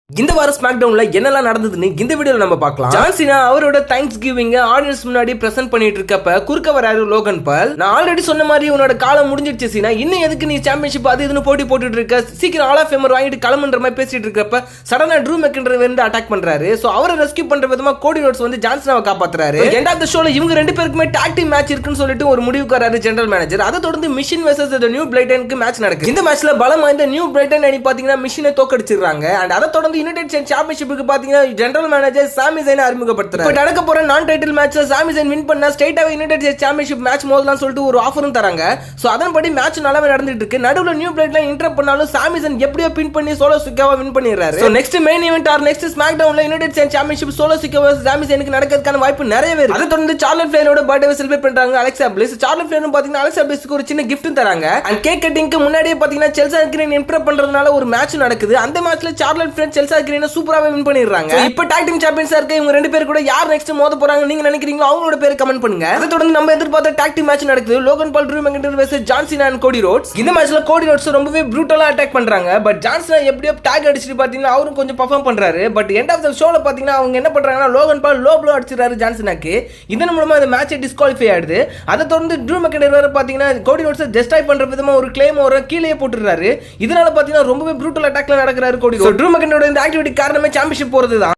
இந்த வார ஸ்மாக்டவுன்ல என்னெல்லாம் நடந்ததுன்னு இந்த வீடியோல நம்ம பார்க்கலாம். ஜான் சீனா அவரோட தேங்க்ஸ் கிவிங் ஆடியன்ஸ் முன்னாடி பிரசன்ட் பண்ணிட்டு இருக்கப்ப குறுக்க வராரு லோகன் பால். நான் ஆல்ரெடி சொன்ன மாதிரி உன்னோட காலம் முடிஞ்சிருச்சு சீனா, இன்னும் எதுக்கு நீ சாம்பியன்ஷிப் அது இதுன்னு போட்டி போட்டுட்டு இருக்க, சீக்கிரம் ஆல் ஆஃப் ஃபேமர் வாங்கிட்டு கிளம்புன்ற மாதிரி பேசிட்டு இருக்கப்ப சடனா ட்ரூ மெக்கண்டர் வந்து அட்டாக் பண்றாரு. சோ அவரை ரெஸ்கியூ பண்ற விதமா கோடி ரோட்ஸ் வந்து ஜான் சீனாவை காப்பாத்துறாரு. எண்ட் ஆஃப் தி ஷோல இவங்க ரெண்டு பேருக்குமே டாக் டீம் மேட்ச் இருக்குன்னு சொல்லிட்டு ஒரு முடிவுக்கு வராரு ஜெனரல் மேனேஜர். அதை தொடர்ந்து மிஷின் வெர்சஸ் தி நியூ பிரைட்டனுக்கு மேட்ச் நடக்குது. இந்த மேட்ச்ல பலம் வாய்ந்த நியூ பிரைட்டன் அணி பாத்தீங்கன்னா மிஷினை தோக்கடிச்சிடுறாங்க. அண்ட் அதை தொடர்ந்து யுனைடெட் ஸ்டேட்ஸ் சாம்பியன்ஷிப்புக்கு பாத்தீங்கன்னா ஜெனரல் மேனேஜர் சாமி ஜெயினை அறிமுகப்படுத்துறாரு. இப்போ நடக்க போற நான் டைட்டில் மேட்ச்ல சாமி ஜெயின் வின் பண்ணா ஸ்ட்ரைட்டாவே யுனைடெட் ஸ்டேட்ஸ் சாம்பியன்ஷிப் மேட்ச் மோதலாம் சொல்லிட்டு ஒரு ஆஃபரும் தராங்க. சோ அதன்படி மேட்ச் நல்லாவே நடந்துட்டு இருக்கு. நடுவுல நியூ பிளேட்ல இன்டரப்ட் பண்ணாலும் சாமி ஜெயின் எப்படியோ பின் பண்ணி சோலோ சிக்காவா வின் பண்ணிடுறாரு. So next main event or next ஸ்மாக் டவுன்ல United States championship Solo Sikoa Sami ஜெயினுக்கு நடக்கிறதுக்கான வாய்ப்பு நிறையவே இருக்கு. அதை தொடர்ந்து சார்லட் ஃபிளேரோட பர்த்டே செலிப்ரேட் பண்றாங்க அலெக்சா பிளிஸ். சார்லட் ஃபிளேர் பாத்தீங்கன்னா அலெக்சா பிளிஸ்க்கு ஒரு சின்ன கிஃப்ட் தராங்க. அண்ட் கேக் கட்டிங்க்கு முன்னாடியே பாத்தீங்கன்னா செல்சா கிரீன் இம்ப்ரெஸ் பண்றதுனால ஒரு மேட்ச் நடக்குது. அந்த மேட்ச்ல சார்லட் ஃபிளேர் செல்சா கிரீனை சூப்பராவே வின் பண்ணிடுறாங்க. இப்போ டாக் டீம் சாம்பியன்ஸா இருக்க இவங்க ரெண்டு பேர் கூட யார் நெக்ஸ்ட் மோத போறாங்க நீங்க நினைக்கிறீங்களோ அவங்களோட பேரை கமெண்ட் பண்ணுங்க. அதை தொடர்ந்து நம்ம எதிர்பார்த்த டாக் டீம் மேட்ச் நடக்குது. Logan Paul Drew McIntyre versus John Cena and Cody Rhodes. இந்த மேட்ச்ல கோடி ரோட்ஸ் ரொம்பவே ப்ரூட்டலா அட்டாக் பண்றாங்க. பட் ஜான் சீனா எப்படியோ டாக் அடிச்சிட்டு பாத்தீங்கன்னா அவரும் கொஞ்சம் பெர்ஃபார்ம் பண்றாரு. பட் எண்ட் ஆஃப் தி ஷோல பாத்தீங்கன்னா அவங்க என்ன பண்றாங்கன்னா லோகன் பால் லோ ப்ளோ அடிச்சிராரு ஜான் சீனாக்கு. இதன் மூலமா இந்த மேட்ச் டிஸ்குவாலிஃபை ஆயிடுது. அதை தொடர்ந்து ட்ரூ மெக்கண்டர் வேற பாத்தீங்கன்னா கோடி ரோட்ஸ் டெஸ்ட்ராய் பண்ற விதமா ஒரு கிளைம் ஒரு கீழே போட்டுறாரு. இதனால பாத்தீங்கன்னா ரொம்பவே ப்ரூட்டல் அட்டாக்ல நடக்கிறாரு கோடி ரோட்ஸ். ட்ரூ மெக்கண்டரோட இந்த ஆக்டிவிட்டி காரணமே சாம்பியன்ஷிப் போறது தான்.